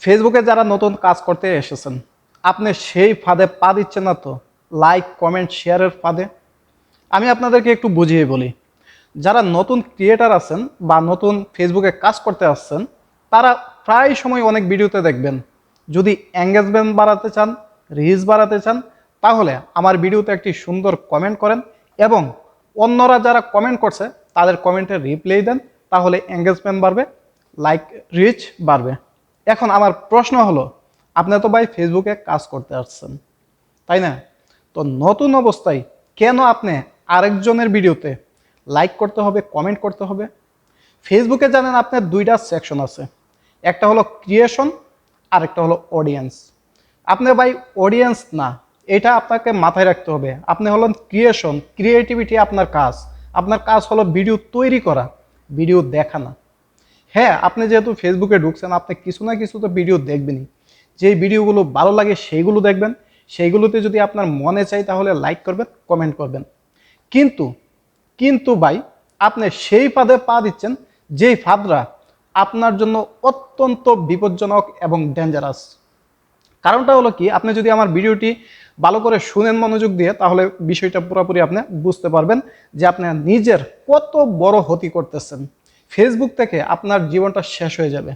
ফেসবুকে যারা নতুন কাজ করতে এসেছেন, আপনি সেই ফাঁদে পা দিচ্ছেন না তো? লাইক, কমেন্ট, শেয়ারের ফাঁদে? আমি আপনাদেরকে একটু বুঝিয়ে বলি। যারা নতুন ক্রিয়েটার আছেন বা নতুন ফেসবুকে কাজ করতে আসছেন, তারা প্রায় সময় অনেক ভিডিওতে দেখবেন, যদি এঙ্গেজমেন্ট বাড়াতে চান, রিচ বাড়াতে চান, তাহলে আমার ভিডিওতে একটি সুন্দর কমেন্ট করেন এবং অন্যরা যারা কমেন্ট করছে তাদের কমেন্টে রিপ্লাই দেন, তাহলে এঙ্গেজমেন্ট বাড়বে, লাইক, রিচ বাড়বে। এখন আমার প্রশ্ন হলো, আপনি তো ভাই ফেসবুকে কাজ করতে আসছেন, তাই না? তো নতুন অবস্থায় কেন আপনি আরেকজনের ভিডিওতে লাইক করতে হবে, কমেন্ট করতে হবে? ফেসবুকে জানেন আপনার দুইটা সেকশন আছে, একটা হলো ক্রিয়েশন আর একটা হলো অডিয়েন্স। আপনি ভাই অডিয়েন্স না, এটা আপনাকে মাথায় রাখতে হবে। আপনি হলেন ক্রিয়েশন, ক্রিয়েটিভিটি আপনার কাজ। আপনার কাজ হলো ভিডিও তৈরি করা, ভিডিও দেখা না। হ্যাঁ, আপনি যেহেতু ফেসবুকে ঢুকছেন, আপনি কিছু না কিছু তো ভিডিও দেখবেনই। যেই ভিডিওগুলো ভালো লাগে সেইগুলো দেখবেন, সেইগুলোতে যদি আপনার মনে চাই তাহলে লাইক করবেন, কমেন্ট করবেন। কিন্তু কিন্তু ভাই, আপনি সেই ফাঁদে পা দিচ্ছেন যেই ফাঁদরা আপনার জন্য অত্যন্ত বিপজ্জনক এবং ডেঞ্জারাস। কারণটা হলো কি, আপনি যদি আমার ভিডিওটি ভালো করে শুনেন মনোযোগ দিয়ে, তাহলে বিষয়টা পুরোপুরি আপনি বুঝতে পারবেন যে আপনি নিজের কত বড় ক্ষতি করতেছেন। ফেসবুক থেকে আপনার জীবনটা শেষ হয়ে যাবে,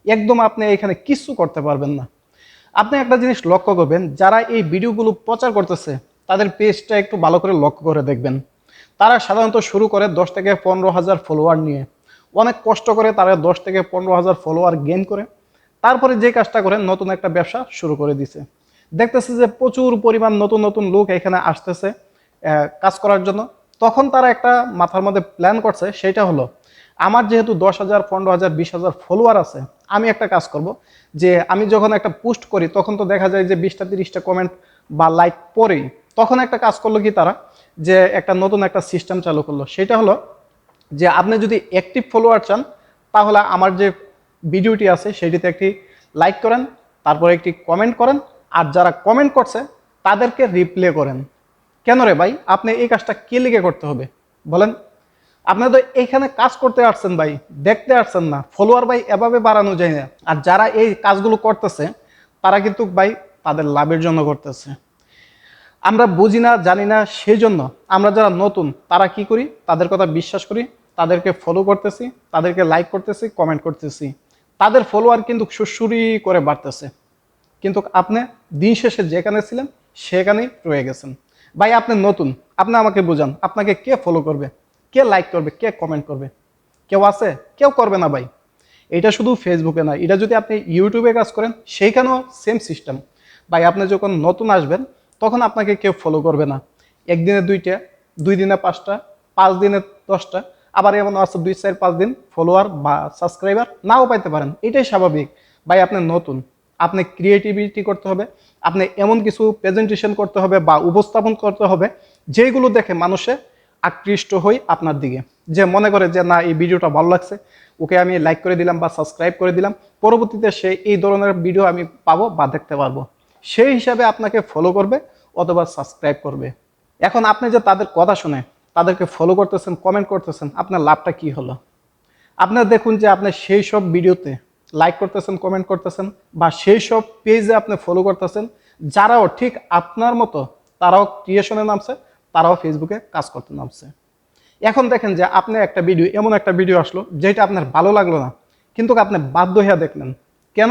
একদম আপনি এখানে কিছু করতে পারবেন না। আপনি একটা জিনিস লক্ষ্য করবেন, যারা এই ভিডিওগুলো প্রচার করতেছে তাদের পেজটা একটু ভালো করে লক্ষ্য করে দেখবেন। তারা সাধারণত শুরু করে 10 থেকে 15,000 ফলোয়ার নিয়ে, অনেক কষ্ট করে তারা 10 থেকে 15,000 ফলোয়ার গেইন করে তারপরে যে কাজটা করে নতুন একটা ব্যবসা শুরু করে দিছে। দেখতেছে যে প্রচুর পরিমাণ নতুন নতুন লোক এখানে আসতেছে কাজ করার জন্য। তখন তারা একটা মাথার মধ্যে প্ল্যান করছে, সেটা হলো, আমার যেহেতু 10,000, 15,000, 20,000 ফলোয়ার আছে, আমি একটা কাজ করব, যে আমি যখন একটা পোস্ট করি তখন তো দেখা যায় যে 20টা 30টা কমেন্ট বা লাইক পরেই। তখন একটা কাজ করলো কি তারা, যে একটা নতুন একটা সিস্টেম চালু করলো, সেটা হলো যে আপনি যদি অ্যাক্টিভ ফলোয়ার চান, তাহলে আমার যে ভিডিওটি আছে সেটিতে একটি লাইক করেন, তারপরে একটি কমেন্ট করেন, আর যারা কমেন্ট করছে তাদেরকে রিপ্লে করেন। কেন রে ভাই, আপনি এই কাজটা কে লিগে করতে হবে বলেন? আপনি তো এইখানে কাজ করতে আসছেন ভাই, দেখতে আসছেন না। ফলোয়ার ভাই এভাবে বাড়ানো যায় না। আর যারা এই কাজগুলো করতেছে তারা কিন্তু ভাই তাদের লাভের জন্য করতেছে। আমরা বুঝি না, জানি না, সেই জন্য আমরা যারা নতুন তারা কি করি, তাদের কথা বিশ্বাস করি, তাদেরকে ফলো করতেছি, তাদেরকে লাইক করতেছি, কমেন্ট করতেছি। তাদের ফলোয়ার কিন্তু সুরসুরি করে বাড়তেছে, কিন্তু আপনি দিন শেষে যেখানে ছিলেন সেখানেই রয়ে গেছেন। ভাই আপনি নতুন, আপনি আমাকে বুঝান, আপনাকে কে ফলো করবে, কে লাইক করবে, কে কমেন্ট করবে? কেউ আছে? কেউ করবে না ভাই। এটা শুধু ফেসবুকে না, এটা যদি আপনি ইউটিউবে কাজ করেন সেইখানেও সেম সিস্টেম। ভাই আপনি যখন নতুন আসবেন তখন আপনাকে কেউ ফলো করবে না। একদিনে 2টা, 2 দিনে 5টা, 5 দিনে 10টা, আবার এমন আছে 2-4-5 দিন ফলোয়ার বা সাবস্ক্রাইবার নাও পাইতে পারেন। এটাই স্বাভাবিক। ভাই আপনি নতুন, আপনি ক্রিয়েটিভিটি করতে হবে, আপনি এমন কিছু প্রেজেন্টেশন করতে হবে বা উপস্থাপন করতে হবে যেগুলো দেখে মানুষে আকৃষ্ট হই আপনার দিকে, যে মনে করে যে না, এই ভিডিওটা ভালো লাগছে, ওকে আমি লাইক করে দিলাম বা সাবস্ক্রাইব করে দিলাম, পরবর্তীতে সে এই ধরনের ভিডিও আমি পাবো বা দেখতে পারবো, সেই হিসাবে আপনাকে ফলো করবে অথবা সাবস্ক্রাইব করবে। এখন আপনি যে তাদের কথা শুনে তাদেরকে ফলো করতেছেন, কমেন্ট করতেছেন, আপনার লাভটা কি হলো? আপনার দেখুন যে আপনি সেই সব ভিডিওতে লাইক করতেছেন, কমেন্ট করতেছেন, বা সেই সব পেজে আপনি ফলো করতেছেন যারাও ঠিক আপনার মতো, তারাও ক্রিয়েশনে নামছে, তারাও ফেসবুকে কাজ করতে নামছে। এখন দেখেন যে আপনি একটা ভিডিও, এমন একটা ভিডিও আসলো যেটা আপনার ভালো লাগলো না, কিন্তু আপনি বাধ্য হয়ে দেখলেন। কেন?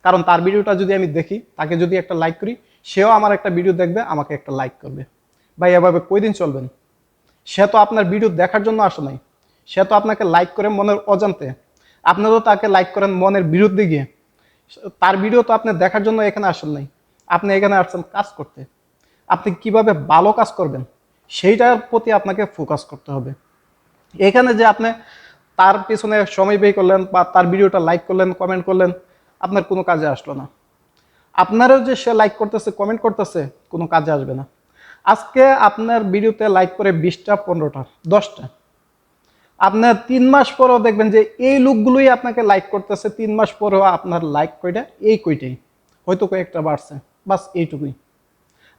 কারণ তার ভিডিওটা যদি আমি দেখি, তাকে যদি একটা লাইক করি, সেও আমার একটা ভিডিও দেখবে, আমাকে একটা লাইক করবে। ভাই এভাবে কয়দিন চলবেন? সে তো আপনার ভিডিও দেখার জন্য আসে নাই, সে তো আপনাকে লাইক করে মনের অজান্তে। আপনি তো তাকে লাইক করেন মনের বিরুদ্ধে গিয়ে। তার ভিডিও তো আপনি দেখার জন্য এখানে আসেন নাই, আপনি এখানে আসছেন কাজ করতে। আপনি কিভাবে ভালো কাজ করবেন সেইটার প্রতি আপনাকে ফোকাস করতে হবে। এখানে যে আপনি তার পিছনে সময় ব্যয় করলেন বা তার ভিডিওটা লাইক করলেন, কমেন্ট করলেন, আপনার কোনো কাজে আসলো না। আপনারও যে সে লাইক করতেছে, কমেন্ট করতেছে, কোনো কাজে আসবে না। আজকে আপনার ভিডিওতে লাইক করে 20টা, 15টা, 10টা, আপনার 3 মাস পরেও দেখবেন যে এই লোকগুলোই আপনাকে লাইক করতেছে। 3 মাস পরেও আপনার লাইক কয়টা? এই কয়টাই, হয়তো কয়েকটা বাড়ছে, বাস এইটুকুই।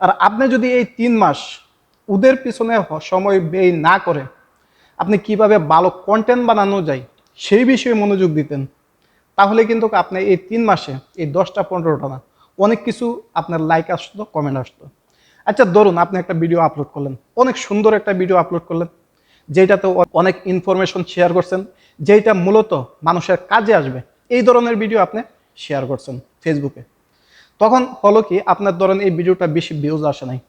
আর আপনি যদি এই 3 মাস ওদের পিছনে সময় ব্যয় না করে আপনি কিভাবে ভালো কন্টেন্ট বানানো যায় সেই বিষয়ে মনোযোগ দিতেন, তাহলে কিন্তু আপনি এই 3 মাসে এই 10টা 15টা না অনেক কিছু আপনার লাইক আসতো, কমেন্ট আসতো। আচ্ছা ধরুন আপনি একটা ভিডিও আপলোড করলেন, অনেক সুন্দর একটা ভিডিও আপলোড করলেন, যেটাতে অনেক ইনফরমেশন শেয়ার করছেন, যেটা মূলত মানুষের কাজে আসবে, এই ধরনের ভিডিও আপনি শেয়ার করছেন ফেসবুকে। তখন হলো কি, আপনার ধরেন এই ভিডিওটা বেশি ভিউজ আসে নাই,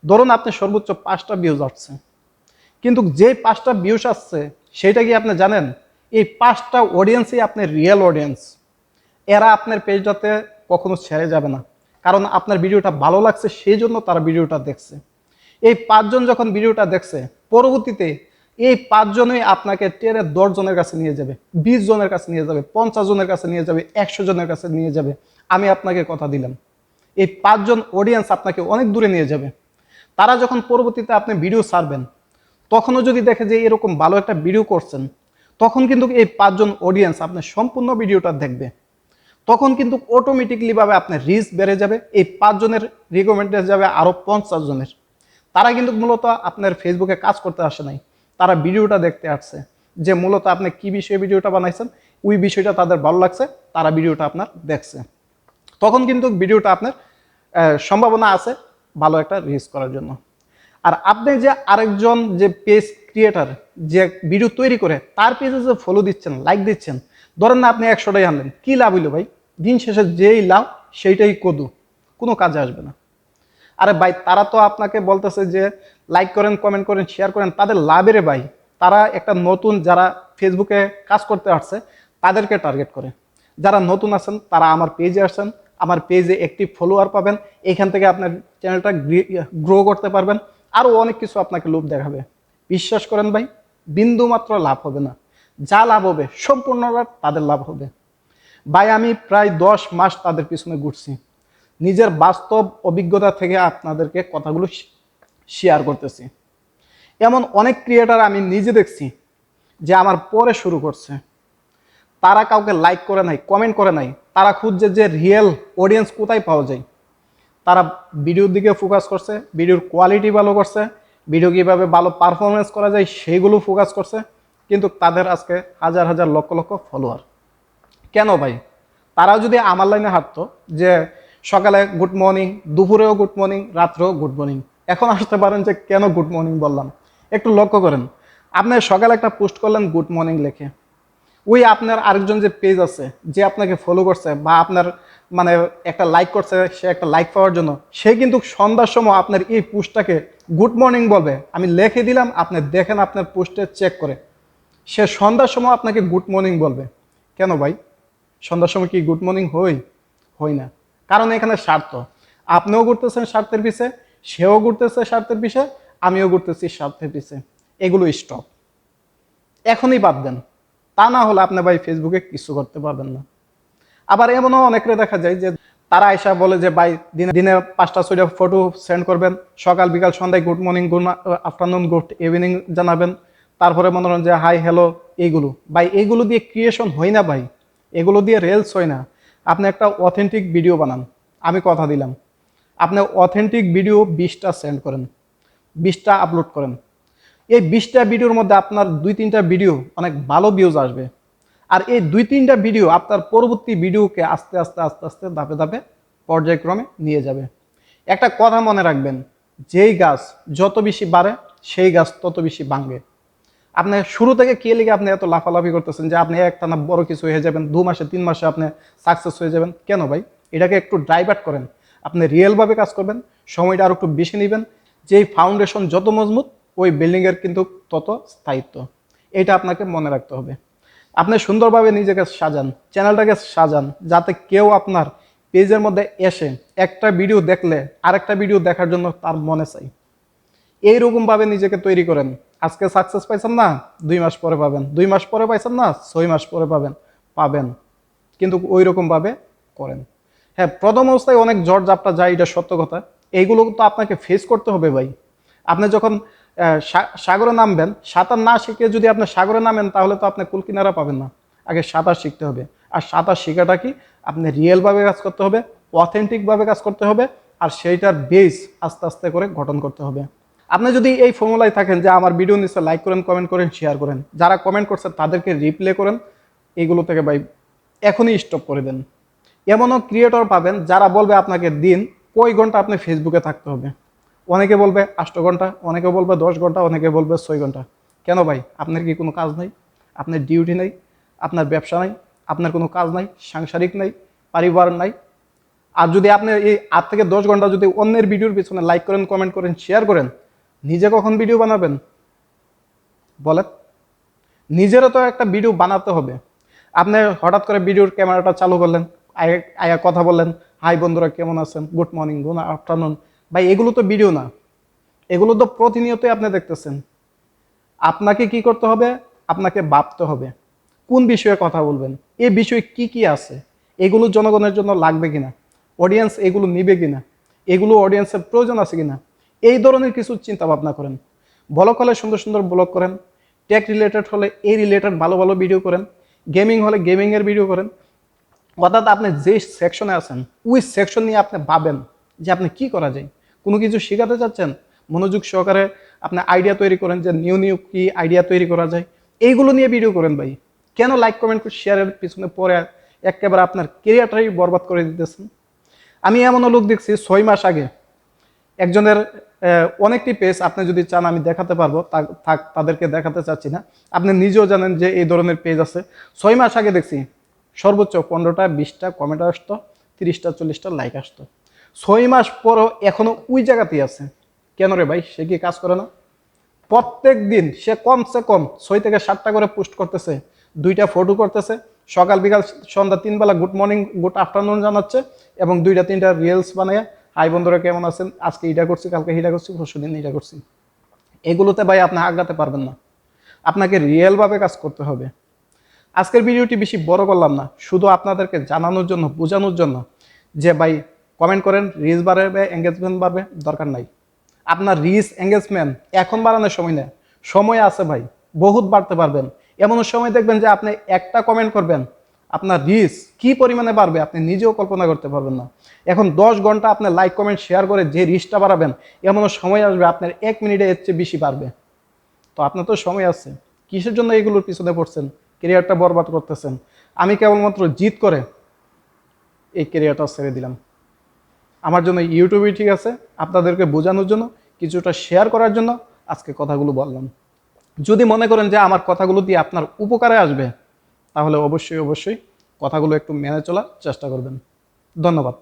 ধরুন আপনি সর্বোচ্চ 5টা ভিউজ আসছে, কিন্তু যে 5টা ভিউজ আসছে সেটা কি আপনি জানেন, এই 5টা অডিয়েন্সই আপনার রিয়েল অডিয়েন্স। এরা আপনার পেজটাতে কখনো ছেড়ে যাবে না, কারণ আপনার ভিডিওটা ভালো লাগছে সেই জন্য তারা ভিডিওটা দেখছে। এই 5জন যখন ভিডিওটা দেখছে, পরবর্তীতে এই 5জনই আপনাকে টেনে 10 জনের কাছে নিয়ে যাবে, 20 জনের কাছে নিয়ে যাবে, 50 জনের কাছে নিয়ে যাবে, 100 জনের কাছে নিয়ে যাবে। আমি আপনাকে কথা দিলাম, এই 5জন অডিয়েন্স আপনাকে অনেক দূরে নিয়ে যাবে। তারা যখন পরবর্তীতে আপনি ভিডিও ছাড়বেন, তখনও যদি দেখে যে এরকম ভালো একটা ভিডিও করছেন, তখন কিন্তু এই 5জন অডিয়েন্স আপনার সম্পূর্ণ ভিডিওটা দেখবে। তখন কিন্তু অটোমেটিকলি ভাবে আপনার রিচ বেড়ে যাবে, এই 5জনের রিকমেন্ডেড যাবে আরো 50 জনের। তারা কিন্তু মূলত আপনার ফেসবুকে কাজ করতে আসে নাই, তারা ভিডিওটা দেখতে আসছে, যে মূলত আপনি কি বিষয়ে ভিডিওটা বানাইছেন, ওই বিষয়টা তাদের ভালো লাগছে, তারা ভিডিওটা আপনার দেখছে। তখন কিন্তু ভিডিওটা আপনার সম্ভাবনা আছে ভালো একটা রিচ করার জন্য। আর আপনি যে আরেকজন যে পেজ ক্রিয়েটার যে ভিডিও তৈরি করে তার পেজে যে ফলো দিচ্ছেন, লাইক দিচ্ছেন, ধরেন না আপনি 100টাই আনলেন, কি লাভ হইলো ভাই? দিন শেষে যেই লাভ সেইটাই কদু, কোনো কাজে আসবে না। আরে ভাই তারা তো আপনাকে বলতেছে যে লাইক করেন, কমেন্ট করেন, শেয়ার করেন, তাদের লাভের ভাই। তারা একটা নতুন যারা ফেসবুকে কাজ করতে আসছে তাদেরকে টার্গেট করে। যারা নতুন আছেন তারা আমার পেজে আসছেন, আমার পেজে একটি ফলোয়ার পাবেন, এখান থেকে আপনার চ্যানেলটা গ্রো করতে পারবেন, আরও অনেক কিছু আপনাকে লোভ দেখাবে। বিশ্বাস করেন ভাই, বিন্দু মাত্র লাভ হবে না। যা লাভ হবে সম্পূর্ণটা তাদের লাভ হবে। ভাই আমি প্রায় 10 মাস তাদের পিছনে ঘুরছি, নিজের বাস্তব অভিজ্ঞতা থেকে আপনাদেরকে কথাগুলো শেয়ার করতেছি। এমন অনেক ক্রিয়েটার আমি নিজে দেখছি যে আমার পরে শুরু করছে, তারা কাউকে লাইক করে নাই, কমেন্ট করে নাই, তারা খুঁজছে যে রিয়েল অডিয়েন্স কোথায় পাওয়া যায়। তারা ভিডিওর দিকে ফোকাস করছে, ভিডিওর কোয়ালিটি ভালো করছে, ভিডিও কীভাবে ভালো পারফরমেন্স করা যায় সেইগুলো ফোকাস করছে, কিন্তু তাদের আজকে হাজার হাজার লক্ষ লক্ষ ফলোয়ার। কেন ভাই? তারাও যদি আমার লাইনে হাঁটতো, যে সকালে গুড মর্নিং, দুপুরেও গুড মর্নিং, রাত্রেও গুড মর্নিং, এখন আসতে পারেন যে কেন গুড মর্নিং বললাম। একটু লক্ষ্য করেন, আপনি সকালে একটা পোস্ট করলেন গুড মর্নিং লেখে, ওই আপনার আরেকজন যে পেজ আছে যে আপনাকে ফলো করছে বা আপনার মানে একটা লাইক করছে, সে একটা লাইক পাওয়ার জন্য সে কিন্তু সন্ধ্যার সময় আপনার এই পোস্টটাকে গুড মর্নিং বলবে। আমি লিখে দিলাম, আপনি দেখেন আপনার পোস্টে চেক করে, সে সন্ধ্যার সময় আপনাকে গুড মর্নিং বলবে। কেন ভাই? সন্ধ্যার সময় কি গুড মর্নিং হই না? কারণ এখানে স্বার্থ। আপনিও ঘুরতেছেন স্বার্থের পিছে, সেও ঘুরতেছে স্বার্থের পিছে, আমিও ঘুরতেছি স্বার্থের পিছে। এগুলো স্টপ, এখনই বাদ দেন, তা না হলে আপনি ভাই ফেসবুকে কিছু করতে পারবেন না। আবার এমনও অনেকরে দেখা যায় যে তারা এসা বলে যে ভাই দিনে দিনে 5টা 6টা ফটো সেন্ড করবেন, সকাল বিকাল সন্ধ্যায় good morning, good afternoon, good evening জানাবেন, তারপরে মনে করেন যে হাই হ্যালো। এইগুলো ভাই, এইগুলো দিয়ে ক্রিয়েশন হয় না ভাই, এগুলো দিয়ে রিলস হয় না। আপনি একটা অথেন্টিক ভিডিও বানান, আমি কথা দিলাম, আপনি অথেন্টিক ভিডিও 20টা সেন্ড করেন, 20টা আপলোড করেন, এই 20টা ভিডিওর মধ্যে আপনার 2-3টা ভিডিও অনেক ভালো ভিউজ আসবে। আর এই 2-3টা ভিডিও আপনার পরবর্তী ভিডিওকে আস্তে আস্তে আস্তে আস্তে ধাপে ধাপে পর্যায়ক্রমে নিয়ে যাবে। একটা কথা মনে রাখবেন, যেই গাছ যত বেশি বাড়ে সেই গাছ তত বেশি ভাঙবে। আপনি শুরু থেকে কে লিগে আপনি এত লাফালাফি করতেছেন যে আপনি একটানা বড় কিছু হয়ে যাবেন, 2 মাসে 3 মাসে আপনি সাকসেস হয়ে যাবেন? কেন ভাই? এটাকে একটু ডাইভার্ট করেন, আপনি রিয়েলভাবে কাজ করবেন, সময়টা আরো একটু বেশি নেবেন। যেই ফাউন্ডেশন যত মজবুত, ওই বিল্ডিংয়ের কিন্তু তত স্থায়িত্ব। এটা আপনাকে মনে রাখতে হবে। আপনি সুন্দরভাবে নিজেকে সাজান, চ্যানেলটাকে সাজান, যাতে কেউ আপনার পেজের মধ্যে এসে একটা ভিডিও দেখলে আরেকটা ভিডিও দেখার জন্য তার মনে চাই। এইরকমভাবে নিজেকে তৈরি করেন। আজকে সাকসেস পাইছেন না, 2 মাস পরে পাবেন, 2 মাস পরে পাইছেন না, 6 মাস পরে পাবেন। কিন্তু ওই রকমভাবে করেন। হ্যাঁ, প্রথম অবস্থায় অনেক ঝড় ঝাপটা যায়, এটা সত্য কথা। এইগুলো তো আপনাকে ফেস করতে হবে ভাই। আপনি যখন সাগরে নামবেন, সাঁতার না শিখে যদি আপনি সাগরে নামেন, তাহলে তো আপনি কুল কিনারা পাবেন না। আগে সাঁতার শিখতে হবে। আর সাঁতার শেখাটা কি, আপনি রিয়েলভাবে কাজ করতে হবে, অথেন্টিকভাবে কাজ করতে হবে, আর সেইটার বেস আস্তে আস্তে করে গঠন করতে হবে। আপনি যদি এই ফর্মুলায় থাকেন যে আমার ভিডিও নিচে লাইক করেন, কমেন্ট করেন, শেয়ার করেন, যারা কমেন্ট করছে তাদেরকে রিপ্লে করেন, এইগুলো থেকে ভাই এখনই স্টপ করে দেন। এমনও ক্রিয়েটর পাবেন যারা বলবে আপনাকে দিন কয় ঘন্টা আপনি ফেসবুকে থাকতে হবে। অনেকে বলবে 8 ঘন্টা, অনেকে বলবে 10 ঘন্টা, অনেকে বলবে 6 ঘন্টা। কেন ভাই, আপনার কি কোনো কাজ নাই? আপনার ডিউটি নাই? আপনার ব্যবসা নাই? আপনার কোনো কাজ নাই? সাংসারিক নাই? পরিবার নাই? আর যদি আপনি এই 8 থেকে 10 ঘন্টা যদি অন্যের ভিডিওর পিছনে লাইক করেন, কমেন্ট করেন, শেয়ার করেন, নিজে কখন ভিডিও বানাবেন বলেন? নিজেরও তো একটা ভিডিও বানাতে হবে। আপনি হঠাৎ করে ভিডিওর ক্যামেরাটা চালু করলেন, আয়া কথা বললেন, হাই বন্ধুরা কেমন আছেন, গুড মর্নিং, গুড আফটারনুন। ভাই এগুলো তো ভিডিও না, এগুলো তো প্রতিনিয়তই আপনি দেখতেছেন। আপনাকে কি করতে হবে? আপনাকে ভাবতে হবে কোন বিষয়ে কথা বলবেন, এই বিষয়ে কি কি আছে, এগুলো জনগণের জন্য লাগবে কিনা, অডিয়েন্স এগুলো নিবে কিনা, এগুলো অডিয়েন্সের প্রয়োজন আছে কিনা, এই ধরনের কিছু চিন্তা ভাবনা করেন। ব্লগ হলে সুন্দর সুন্দর ব্লগ করেন, টেক রিলেটেড হলে এই রিলেটেড ভালো ভালো ভিডিও করেন, গেমিং হলে গেমিংয়ের ভিডিও করেন। অর্থাৎ আপনি যে সেকশনে আছেন ওই সেকশন নিয়ে আপনি ভাবেন যে আপনি কি করা যায়। কোনো কিছু শেখাতে চাচ্ছেন, মনোযোগ সহকারে আপনি আইডিয়া তৈরি করেন যে নিউ নিউ কি আইডিয়া তৈরি করা যায়, এইগুলো নিয়ে ভিডিও করেন ভাই। কেন লাইক কমেন্ট শেয়ারের পিছনে পরে একেবারে আপনার কেরিয়ারটাই বরবাদ করে দিতেছেন? আমি এমনও লোক দেখছি 6 মাস আগে একজনের অনেকটি পেজ, আপনি যদি চান আমি দেখাতে পারবো, থাক তাদেরকে দেখাতে চাচ্ছি না, আপনি নিজেও জানেন যে এই ধরনের পেজ আছে। 6 মাস আগে দেখছি সর্বোচ্চ 15টা 20টা কমেন্ট আসতো, 30টা 40টা লাইক আসতো। 6 মাস পরও এখনো ওই জায়গাতেই আছে। কেন রে ভাই, সে কি কাজ করে না? প্রত্যেক দিন সে কমসে কম 6 থেকে 7টা করে পোস্ট করতেছে, 2টা ফটো করতেছে, সকাল বিকাল সন্ধ্যা 3 বেলা গুড মর্নিং গুড আফটারনুন জানাচ্ছে, এবং 2টা 3টা রিলস বানায়, হাই বন্ধুরা কেমন আছেন, আজকে এটা করছি, কালকে এটা করছি, পরশুদিন এটা করছি। এগুলোতে ভাই আপনি আগাতে পারবেন না। আপনাকে রিয়েলভাবে কাজ করতে হবে। আজকের ভিডিওটি বেশি বড় করলাম না, শুধু আপনাদেরকে জানানোর জন্য, বোঝানোর জন্য যে ভাই কমেন্ট করেন, রিচ বাড়বে, এঙ্গেজমেন্ট বাড়বে, দরকার নাই। আপনার রিচ এঙ্গেজমেন্ট এখন বাড়ানোর সময় নেই, সময় আছে ভাই, বহুত বাড়তে পারবেন। এমন সময় দেখবেন যে আপনি একটা কমেন্ট করবেন, আপনার রিচ কি পরিমাণে বাড়বে আপনি নিজেও কল্পনা করতে পারবেন না। এখন 10 ঘন্টা আপনি লাইক কমেন্ট শেয়ার করে যে রিচটা বাড়াবেন, এমনও সময় আসবে আপনার 1 মিনিটে এর চেয়ে বেশি বাড়বে। তো আপনার তো সময় আছে, কিসের জন্য এগুলোর পিছনে পড়ছেন, ক্যারিয়ারটা বরবাদ করতেছেন? আমি কেবলমাত্র জিত করে এই ক্যারিয়ারটা ছেড়ে দিলাম। আমার জন্য ইউটিউবই ঠিক আছে, আপনাদেরকে বোঝানোর জন্য, কিছুটা শেয়ার করার জন্য আজকে কথাগুলো বললাম। যদি মনে করেন যে আমার কথাগুলো দিয়ে আপনার উপকারে আসবে, তাহলে অবশ্যই অবশ্যই কথাগুলো একটু মেনে চলার চেষ্টা করবেন। ধন্যবাদ।